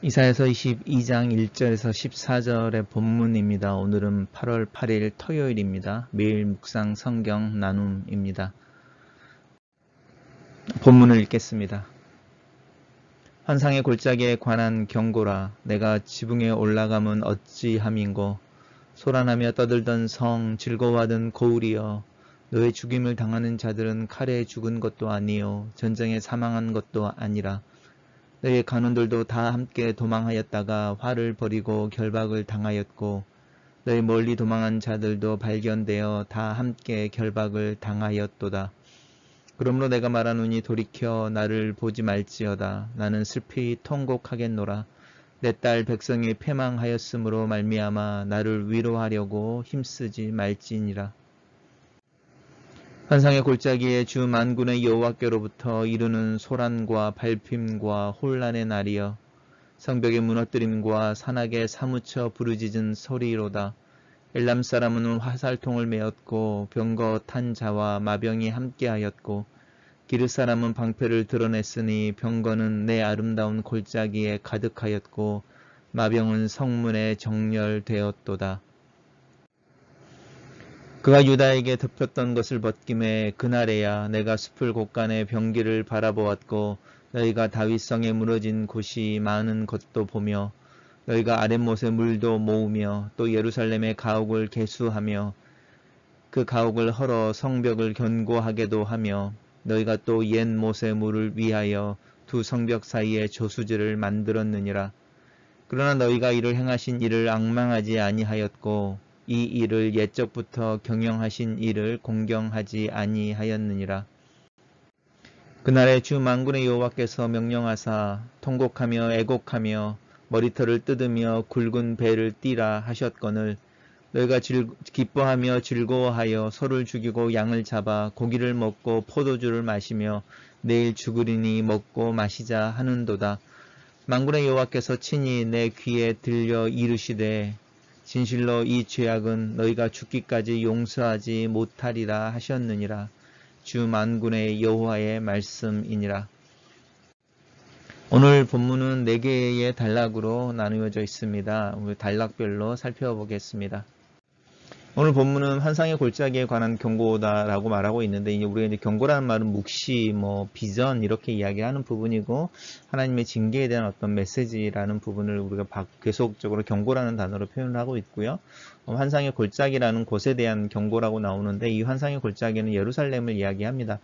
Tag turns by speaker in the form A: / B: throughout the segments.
A: 이사야서 22장 1절에서 14절의 본문입니다. 오늘은 8월 8일 토요일입니다. 매일 묵상 성경 나눔입니다. 본문을 읽겠습니다. 환상의 골짜기에 관한 경고라. 내가 지붕에 올라감은 어찌함인고 소란하며 떠들던 성 즐거워하던 고울이여, 너의 죽임을 당하는 자들은 칼에 죽은 것도 아니요 전쟁에 사망한 것도 아니라 너의 간원들도 다 함께 도망하였다가 화를 벌이고 결박을 당하였고 너의 멀리 도망한 자들도 발견되어 다 함께 결박을 당하였도다. 그러므로 내가 말하노니 돌이켜 나를 보지 말지어다. 나는 슬피 통곡하겠노라. 내 딸 백성이 패망하였으므로 말미암아 나를 위로하려고 힘쓰지 말지니라. 환상의 골짜기에 주 만군의 여호와께로부터 이르는 소란과 발핌과 혼란의 날이여, 성벽의 무너뜨림과 산악에 사무쳐 부르짖은 소리로다. 엘람 사람은 화살통을 메었고 병거 탄 자와 마병이 함께하였고 기르 사람은 방패를 드러냈으니 병거는 내 아름다운 골짜기에 가득하였고 마병은 성문에 정렬되었도다. 그가 유다에게 덮였던 것을 벗김에 그날에야 내가 숲을 곳간에 병기를 바라보았고 너희가 다윗성에 무너진 곳이 많은 것도 보며 너희가 아랫못의 물도 모으며 또 예루살렘의 가옥을 개수하며 그 가옥을 헐어 성벽을 견고하게도 하며 너희가 또 옛 못의 물을 위하여 두 성벽 사이에 저수지를 만들었느니라. 그러나 너희가 이를 행하신 이를 앙망하지 아니하였고 이 일을 옛적부터 경영하신 이를 공경하지 아니하였느니라. 그날에 주 만군의 여호와께서 명령하사 통곡하며 애곡하며 머리털을 뜯으며 굵은 배를 띠라 하셨거늘 너희가 기뻐하며 즐거워하여 소를 죽이고 양을 잡아 고기를 먹고 포도주를 마시며 내일 죽으리니 먹고 마시자 하는도다. 만군의 여호와께서 친히 내 귀에 들려 이르시되 진실로 이 죄악은 너희가 죽기까지 용서하지 못하리라 하셨느니라. 주 만군의 여호와의 말씀이니라. 오늘 본문은 4개의 단락으로 나누어져 있습니다. 우리 단락별로 살펴보겠습니다. 오늘 본문은 환상의 골짜기에 관한 경고다라고 말하고 있는데, 이제 우리가 이제 경고라는 말은 묵시, 비전 이렇게 이야기하는 부분이고 하나님의 징계에 대한 어떤 메시지라는 부분을 우리가 계속적으로 경고라는 단어로 표현을 하고 있고요. 환상의 골짜기라는 곳에 대한 경고라고 나오는데, 이 환상의 골짜기는 예루살렘을 이야기합니다.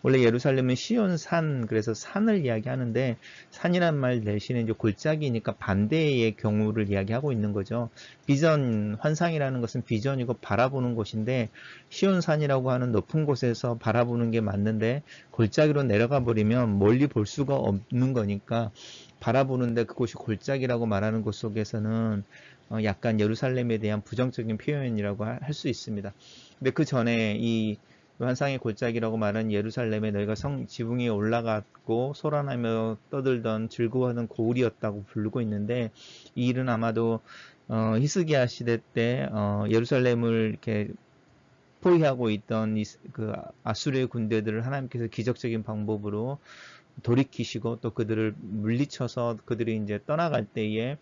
A: 원래 예루살렘은 시온산, 그래서 산을 이야기하는데 산이란 말 대신에 이제 골짜기니까 반대의 경우를 이야기하고 있는 거죠. 비전, 환상이라는 것은 비전이고 바라보는 곳인데 시온산이라고 하는 높은 곳에서 바라보는 게 맞는데 골짜기로 내려가 버리면 멀리 볼 수가 없는 거니까 바라보는데 그곳이 골짜기라고 말하는 곳 속에서는 약간 예루살렘에 대한 부정적인 표현이라고 할 수 있습니다. 근데 그 전에 이 환상의 골짜기라고 말하는 예루살렘에 너희가 지붕 위에 올라갔고 소란하며 떠들던 즐거워하던 고울이었다고 부르고 있는데, 이 일은 아마도 히스기야 시대 때 예루살렘을 이렇게 포위하고 있던 그 아수르의 군대들을 하나님께서 기적적인 방법으로 돌이키시고 또 그들을 물리쳐서 그들이 이제 떠나갈 때에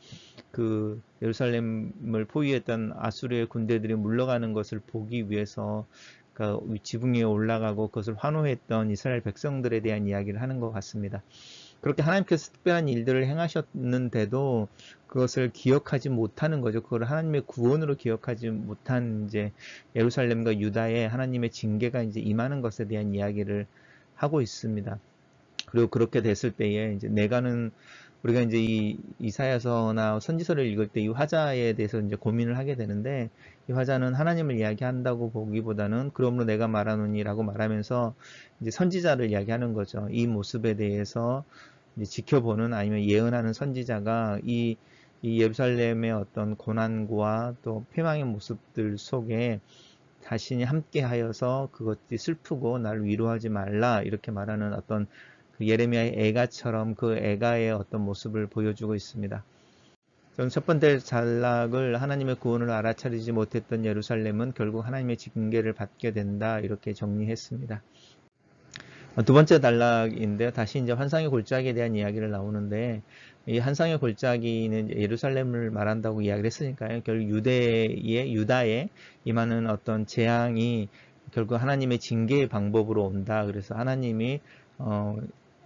A: 그 예루살렘을 포위했던 아수르의 군대들이 물러가는 것을 보기 위해서 그 지붕 위에 올라가고 그것을 환호했던 이스라엘 백성들에 대한 이야기를 하는 것 같습니다. 그렇게 하나님께서 특별한 일들을 행하셨는데도 그것을 기억하지 못하는 거죠. 그걸 하나님의 구원으로 기억하지 못한 이제 예루살렘과 유다에 하나님의 징계가 이제 임하는 것에 대한 이야기를 하고 있습니다. 그리고 그렇게 됐을 때에 이제 우리가 이제 이 이사야서나 선지서를 읽을 때 이 화자에 대해서 이제 고민을 하게 되는데, 이 화자는 하나님을 이야기한다고 보기보다는 그러므로 내가 말하노니라고 말하면서 이제 선지자를 이야기하는 거죠. 이 모습에 대해서 이제 지켜보는 아니면 예언하는 선지자가 이 예루살렘의 어떤 고난과 또 패망의 모습들 속에 자신이 함께하여서 그것이 슬프고 나를 위로하지 말라 이렇게 말하는 어떤 그 예레미야의 애가처럼 그 애가의 어떤 모습을 보여주고 있습니다. 저는 첫 번째 단락을 하나님의 구원을 알아차리지 못했던 예루살렘은 결국 하나님의 징계를 받게 된다 이렇게 정리했습니다. 두 번째 단락인데요. 다시 이제 환상의 골짜기에 대한 이야기를 나오는데, 이 환상의 골짜기는 이제 예루살렘을 말한다고 이야기를 했으니까요. 결국 유다에 임하는 어떤 재앙이 결국 하나님의 징계의 방법으로 온다. 그래서 하나님이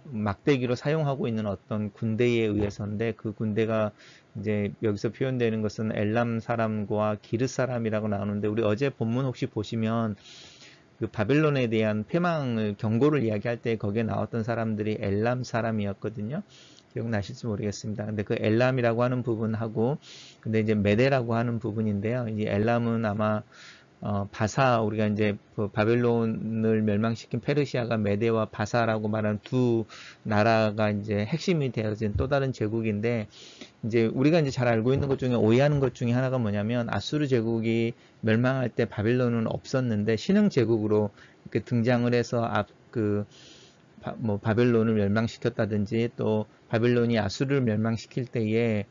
A: 막대기로 사용하고 있는 어떤 군대에 의해서인데, 그 군대가 이제 여기서 표현되는 것은 엘람 사람과 기르 사람이라고 나오는데, 우리 어제 본문 혹시 보시면 그 바벨론에 대한 패망을 경고를 이야기할 때 거기에 나왔던 사람들이 엘람 사람이었거든요. 기억나실지 모르겠습니다. 근데 그 엘람이라고 하는 부분하고 근데 이제 메데라고 하는 부분인데요. 이 엘람은 아마 바사, 우리가 이제 그 바벨론을 멸망시킨 페르시아가 메데와 바사라고 말하는 두 나라가 이제 핵심이 되어진 또 다른 제국인데, 이제 우리가 이제 잘 알고 있는 것 중에 오해하는 것 중에 하나가 뭐냐면, 아수르 제국이 멸망할 때 바벨론은 없었는데 신흥 제국으로 이렇게 등장을 해서 바벨론을 멸망시켰다든지, 또 바벨론이 아수르를 멸망시킬 때에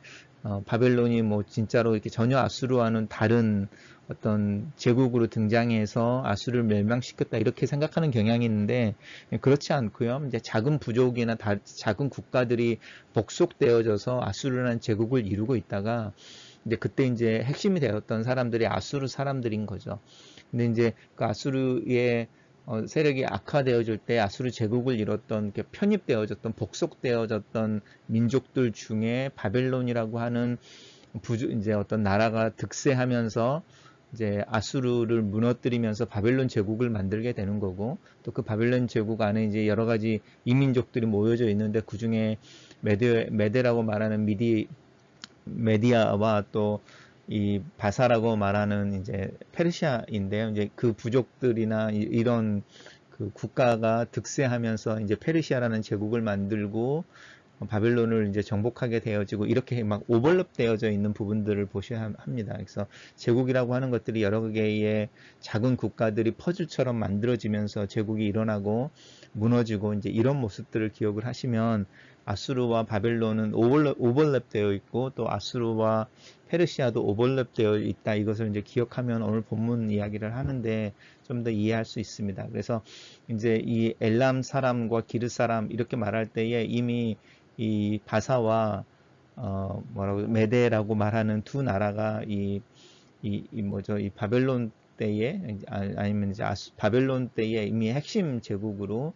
A: 바벨론이 뭐 진짜로 이렇게 전혀 아수르와는 다른 어떤 제국으로 등장해서 아수르를 멸망시켰다 이렇게 생각하는 경향이 있는데, 그렇지 않고요. 이제 작은 부족이나 작은 국가들이 복속되어져서 아수르라는 제국을 이루고 있다가 이제 그때 이제 핵심이 되었던 사람들이 아수르 사람들인 거죠. 근데 이제 그 아수르의 세력이 악화되어질 때 아수르 제국을 이뤘던 편입되어졌던 복속되어졌던 민족들 중에 바벨론이라고 하는 이제 어떤 나라가 득세하면서 이제 아수르를 무너뜨리면서 바벨론 제국을 만들게 되는 거고, 또 그 바벨론 제국 안에 이제 여러 가지 이민족들이 모여져 있는데 그 중에 메데라고 말하는 메디아와 또 이 바사라고 말하는 이제 페르시아인데요. 이제 그 부족들이나 이런 그 국가가 득세하면서 이제 페르시아라는 제국을 만들고 바벨론을 이제 정복하게 되어지고, 이렇게 막 오버랩 되어져 있는 부분들을 보셔야 합니다. 그래서 제국이라고 하는 것들이 여러 개의 작은 국가들이 퍼즐처럼 만들어지면서 제국이 일어나고 무너지고, 이제 이런 모습들을 기억을 하시면 아수르와 바벨론은 오버랩 되어 있고, 또 아수르와 페르시아도 오버랩 되어 있다. 이것을 이제 기억하면 오늘 본문 이야기를 하는데 좀 더 이해할 수 있습니다. 그래서 이제 이 엘람 사람과 기르 사람 이렇게 말할 때에 이미 이 바사와 메데라고 말하는 두 나라가 이 바벨론 때에, 아니면 이제 바벨론 때에 이미 핵심 제국으로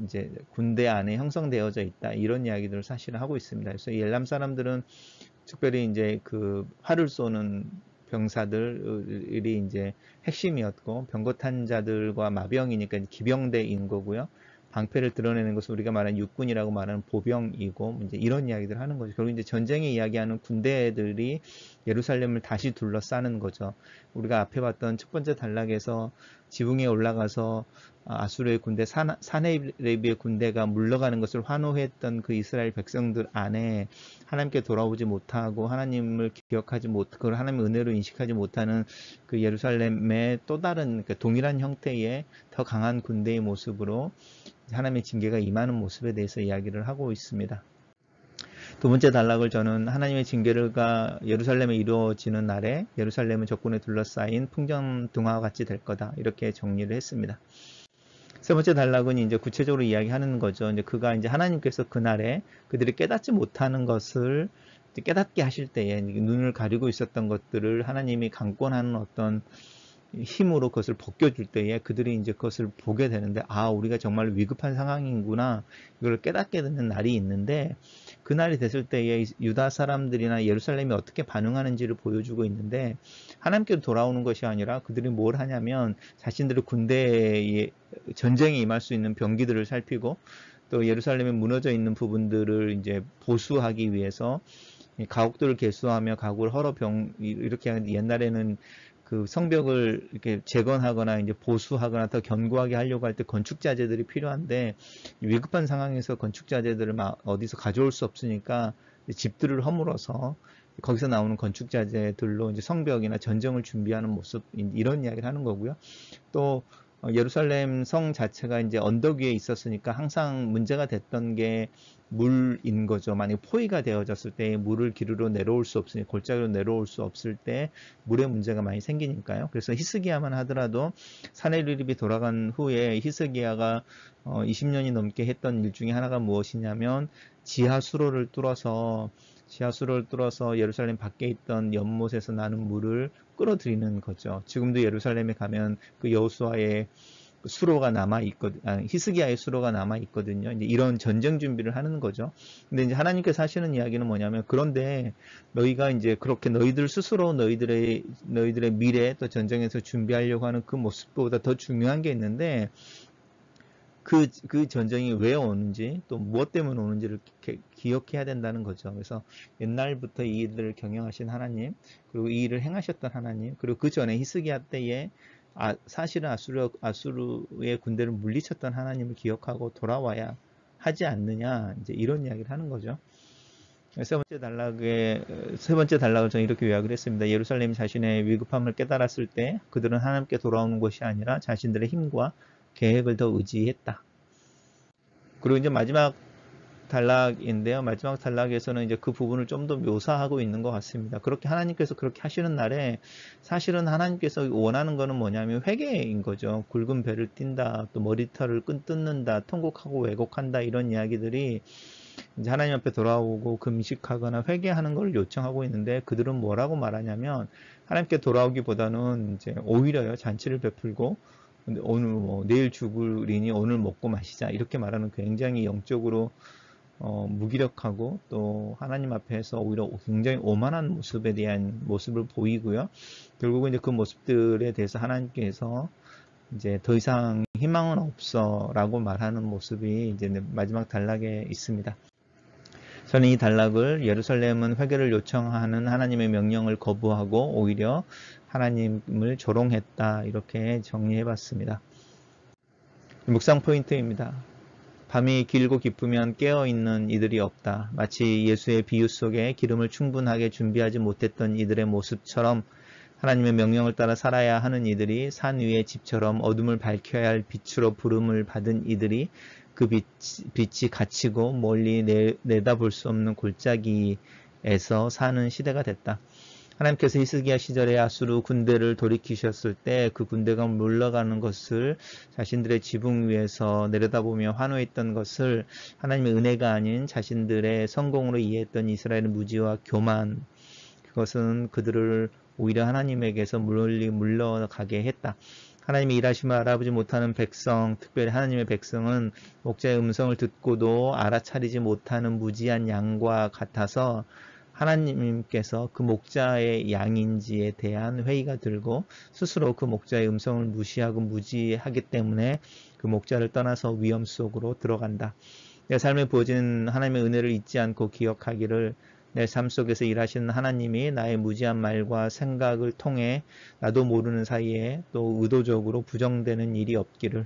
A: 이제 군대 안에 형성되어져 있다, 이런 이야기들을 사실 하고 있습니다. 그래서 이 엘람 사람들은 특별히 이제 그 활을 쏘는 병사들이 이제 핵심이었고, 병거탄 자들과 마병이니까 기병대인 거고요. 방패를 드러내는 것은 우리가 말하는 육군이라고 말하는 보병이고, 이제 이런 이야기들 하는 거죠. 결국 이제 전쟁에 이야기하는 군대들이 예루살렘을 다시 둘러싸는 거죠. 우리가 앞에 봤던 첫 번째 단락에서 지붕에 올라가서 아수르의 군대, 사네립의 군대가 물러가는 것을 환호했던 그 이스라엘 백성들 안에 하나님께 돌아오지 못하고 하나님을 기억하지 못하고 하나님의 은혜로 인식하지 못하는 그 예루살렘의 또 다른 동일한 형태의 더 강한 군대의 모습으로 하나님의 징계가 임하는 모습에 대해서 이야기를 하고 있습니다. 두 번째 단락을 저는 하나님의 징계가 예루살렘에 이루어지는 날에 예루살렘은 적군에 둘러싸인 풍전등화와 같이 될 거다, 이렇게 정리를 했습니다. 세 번째 단락은 이제 구체적으로 이야기하는 거죠. 이제 그가 이제 하나님께서 그날에 그들이 깨닫지 못하는 것을 깨닫게 하실 때에 눈을 가리고 있었던 것들을 하나님이 강권하는 어떤 힘으로 그것을 벗겨줄 때에 그들이 이제 그것을 보게 되는데, 우리가 정말 위급한 상황이구나, 이걸 깨닫게 되는 날이 있는데, 그 날이 됐을 때에 유다 사람들이나 예루살렘이 어떻게 반응하는지를 보여주고 있는데, 하나님께로 돌아오는 것이 아니라 그들이 뭘 하냐면 자신들의 군대에 전쟁에 임할 수 있는 병기들을 살피고, 또 예루살렘에 무너져 있는 부분들을 이제 보수하기 위해서 가옥들을 개수하며 가옥을 헐어 이렇게 하는데, 옛날에는 그 성벽을 이렇게 재건하거나 이제 보수하거나 더 견고하게 하려고 할 때 건축자재들이 필요한데, 위급한 상황에서 건축자재들을 어디서 가져올 수 없으니까 집들을 허물어서 거기서 나오는 건축자재들로 이제 성벽이나 전쟁을 준비하는 모습, 이런 이야기를 하는 거고요. 또 예루살렘 성 자체가 이제 언덕 위에 있었으니까 항상 문제가 됐던 게 물인 거죠. 만약 포위가 되어졌을 때 물을 기르러 내려올 수 없으니 골짜기로 내려올 수 없을 때 물의 문제가 많이 생기니까요. 그래서 히스기야만 하더라도 사내립이 돌아간 후에 히스기야가 20년이 넘게 했던 일 중에 하나가 무엇이냐면 지하수로를 뚫어서 예루살렘 밖에 있던 연못에서 나는 물을 끌어들이는 거죠. 지금도 예루살렘에 가면 그 여호수아의 수로가 남아 있거든, 히스기야의 수로가 남아 있거든요. 이제 이런 전쟁 준비를 하는 거죠. 근데 이제 하나님께서 하시는 이야기는 뭐냐면, 그런데 너희가 이제 그렇게 너희들 스스로 너희들의 미래 또 전쟁에서 준비하려고 하는 그 모습보다 더 중요한 게 있는데, 그 전쟁이 왜 오는지 또 무엇 때문에 오는지를 기억해야 된다는 거죠. 그래서 옛날부터 이 일들을 경영하신 하나님, 그리고 이 일을 행하셨던 하나님, 그리고 그 전에 히스기야 때에 사실은 아수르의 군대를 물리쳤던 하나님을 기억하고 돌아와야 하지 않느냐, 이제 이런 이야기를 하는 거죠. 세 번째 단락을 저는 이렇게 요약을 했습니다. 예루살렘이 자신의 위급함을 깨달았을 때 그들은 하나님께 돌아오는 것이 아니라 자신들의 힘과 계획을 더 의지했다. 그리고 이제 마지막 단락인데요. 마지막 단락에서는 이제 그 부분을 좀 더 묘사하고 있는 것 같습니다. 그렇게 하나님께서 그렇게 하시는 날에 사실은 하나님께서 원하는 거는 뭐냐면 회개인 거죠. 굵은 배를 띈다, 또 머리털을 뜯는다, 통곡하고 왜곡한다, 이런 이야기들이 이제 하나님 앞에 돌아오고 금식하거나 회개하는 걸 요청하고 있는데, 그들은 뭐라고 말하냐면 하나님께 돌아오기보다는 이제 오히려요, 잔치를 베풀고 오늘 내일 죽으리니 오늘 먹고 마시자, 이렇게 말하는 굉장히 영적으로 무기력하고 또 하나님 앞에서 오히려 굉장히 오만한 모습을 보이고요. 결국은 이제 그 모습들에 대해서 하나님께서 이제 더 이상 희망은 없어라고 말하는 모습이 이제 마지막 단락에 있습니다. 저는 이 단락을 예루살렘은 회개를 요청하는 하나님의 명령을 거부하고 오히려 하나님을 조롱했다, 이렇게 정리해 봤습니다. 묵상 포인트입니다. 밤이 길고 깊으면 깨어있는 이들이 없다. 마치 예수의 비유 속에 기름을 충분하게 준비하지 못했던 이들의 모습처럼 하나님의 명령을 따라 살아야 하는 이들이 산 위의 집처럼 어둠을 밝혀야 할 빛으로 부름을 받은 이들이 그 빛이 갇히고 멀리 내다볼 수 없는 골짜기에서 사는 시대가 됐다. 하나님께서 히스기야 시절에 아수르 군대를 돌이키셨을 때 그 군대가 물러가는 것을 자신들의 지붕 위에서 내려다보며 환호했던 것을 하나님의 은혜가 아닌 자신들의 성공으로 이해했던 이스라엘의 무지와 교만, 그것은 그들을 오히려 하나님에게서 물러가게 했다. 하나님의 일하심을 알아보지 못하는 백성, 특별히 하나님의 백성은 목자의 음성을 듣고도 알아차리지 못하는 무지한 양과 같아서 하나님께서 그 목자의 양인지에 대한 회의가 들고 스스로 그 목자의 음성을 무시하고 무지하기 때문에 그 목자를 떠나서 위험 속으로 들어간다. 내 삶에 부어진 하나님의 은혜를 잊지 않고 기억하기를, 내 삶 속에서 일하시는 하나님이 나의 무지한 말과 생각을 통해 나도 모르는 사이에 또 의도적으로 부정되는 일이 없기를.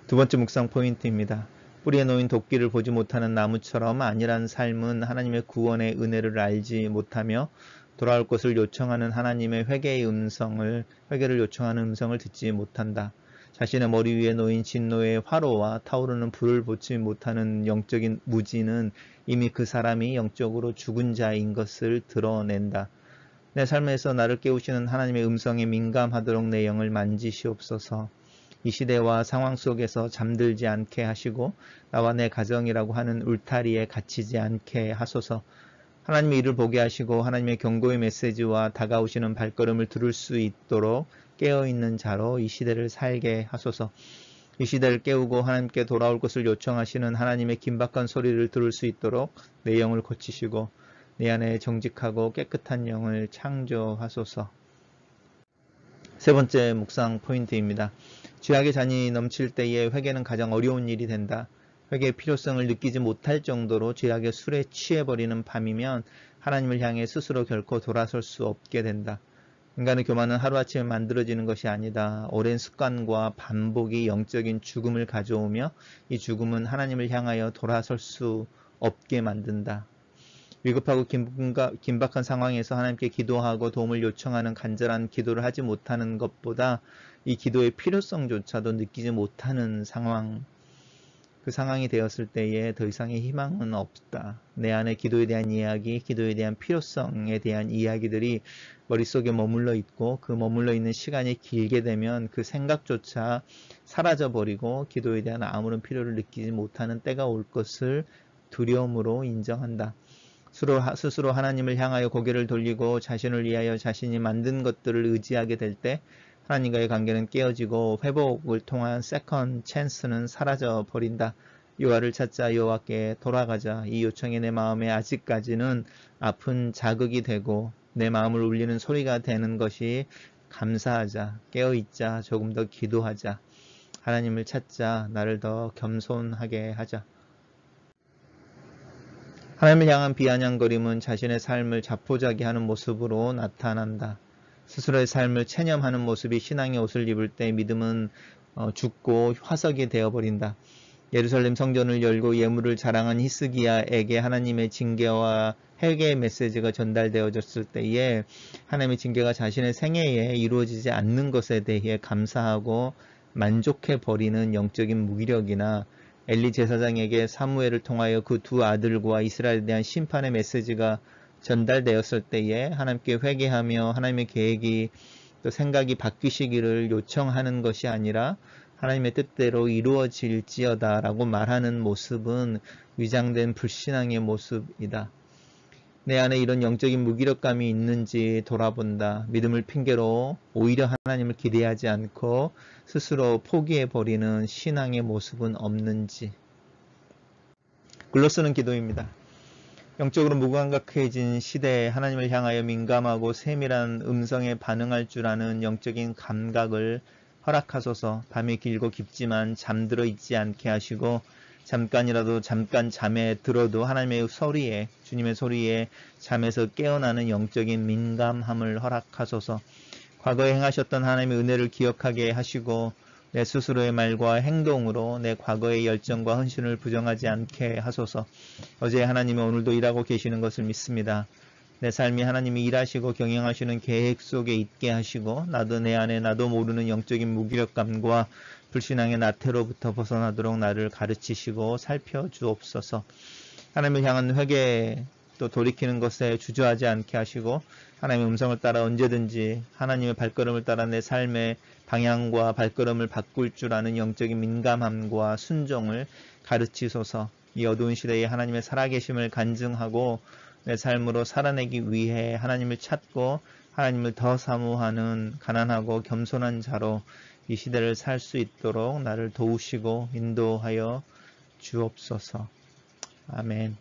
A: 두 번째 묵상 포인트입니다. 뿌리에 놓인 도끼를 보지 못하는 나무처럼 안일한 삶은 하나님의 구원의 은혜를 알지 못하며 돌아올 것을 요청하는 하나님의 회개를 요청하는 음성을 듣지 못한다. 자신의 머리 위에 놓인 진노의 화로와 타오르는 불을 보지 못하는 영적인 무지는 이미 그 사람이 영적으로 죽은 자인 것을 드러낸다. 내 삶에서 나를 깨우시는 하나님의 음성에 민감하도록 내 영을 만지시옵소서. 이 시대와 상황 속에서 잠들지 않게 하시고 나와 내 가정이라고 하는 울타리에 갇히지 않게 하소서. 하나님의 일을 보게 하시고 하나님의 경고의 메시지와 다가오시는 발걸음을 들을 수 있도록 깨어있는 자로 이 시대를 살게 하소서. 이 시대를 깨우고 하나님께 돌아올 것을 요청하시는 하나님의 긴박한 소리를 들을 수 있도록 내 영을 고치시고 내 안에 정직하고 깨끗한 영을 창조하소서. 세 번째 묵상 포인트입니다. 죄악의 잔이 넘칠 때에 회개는 가장 어려운 일이 된다. 회개의 필요성을 느끼지 못할 정도로 죄악의 술에 취해버리는 밤이면 하나님을 향해 스스로 결코 돌아설 수 없게 된다. 인간의 교만은 하루아침에 만들어지는 것이 아니다. 오랜 습관과 반복이 영적인 죽음을 가져오며 이 죽음은 하나님을 향하여 돌아설 수 없게 만든다. 위급하고 긴박한 상황에서 하나님께 기도하고 도움을 요청하는 간절한 기도를 하지 못하는 것보다 이 기도의 필요성조차도 느끼지 못하는 상황, 그 상황이 되었을 때에 더 이상의 희망은 없다. 내 안에 기도에 대한 이야기, 기도에 대한 필요성에 대한 이야기들이 머릿속에 머물러 있고 그 머물러 있는 시간이 길게 되면 그 생각조차 사라져버리고 기도에 대한 아무런 필요를 느끼지 못하는 때가 올 것을 두려움으로 인정한다. 스스로 하나님을 향하여 고개를 돌리고 자신을 위하여 자신이 만든 것들을 의지하게 될 때 하나님과의 관계는 깨어지고 회복을 통한 세컨 찬스는 사라져 버린다. 여호와를 찾자, 여호와께 돌아가자. 이 요청이 내 마음에 아직까지는 아픈 자극이 되고 내 마음을 울리는 소리가 되는 것이 감사하자, 깨어있자, 조금 더 기도하자. 하나님을 찾자, 나를 더 겸손하게 하자. 하나님을 향한 비아냥거림은 자신의 삶을 자포자기하는 모습으로 나타난다. 스스로의 삶을 체념하는 모습이 신앙의 옷을 입을 때 믿음은 죽고 화석이 되어버린다. 예루살렘 성전을 열고 예물을 자랑한 히스기야에게 하나님의 징계와 회개의 메시지가 전달되어졌을 때에 하나님의 징계가 자신의 생애에 이루어지지 않는 것에 대해 감사하고 만족해버리는 영적인 무기력이나 엘리 제사장에게 사무엘을 통하여 그 두 아들과 이스라엘에 대한 심판의 메시지가 전달되었을 때에 하나님께 회개하며 하나님의 계획이 또 생각이 바뀌시기를 요청하는 것이 아니라 하나님의 뜻대로 이루어질지어다 라고 말하는 모습은 위장된 불신앙의 모습이다. 내 안에 이런 영적인 무기력감이 있는지 돌아본다. 믿음을 핑계로 오히려 하나님을 기대하지 않고 스스로 포기해버리는 신앙의 모습은 없는지. 글로 쓰는 기도입니다. 영적으로 무감각해진 시대에 하나님을 향하여 민감하고 세밀한 음성에 반응할 줄 아는 영적인 감각을 허락하소서. 밤이 길고 깊지만 잠들어 있지 않게 하시고 잠깐이라도 잠깐 잠에 들어도 하나님의 소리에, 주님의 소리에 잠에서 깨어나는 영적인 민감함을 허락하소서. 과거에 행하셨던 하나님의 은혜를 기억하게 하시고 내 스스로의 말과 행동으로 내 과거의 열정과 헌신을 부정하지 않게 하소서. 어제 하나님이 오늘도 일하고 계시는 것을 믿습니다. 내 삶이 하나님이 일하시고 경영하시는 계획 속에 있게 하시고 나도 내 안에 나도 모르는 영적인 무기력감과 불신앙의 나태로부터 벗어나도록 나를 가르치시고 살펴주옵소서. 하나님을 향한 회개 또 돌이키는 것에 주저하지 않게 하시고 하나님의 음성을 따라 언제든지 하나님의 발걸음을 따라 내 삶의 방향과 발걸음을 바꿀 줄 아는 영적인 민감함과 순종을 가르치소서. 이 어두운 시대에 하나님의 살아계심을 간증하고 내 삶으로 살아내기 위해 하나님을 찾고 하나님을 더 사모하는 가난하고 겸손한 자로 이 시대를 살 수 있도록 나를 도우시고 인도하여 주옵소서. 아멘.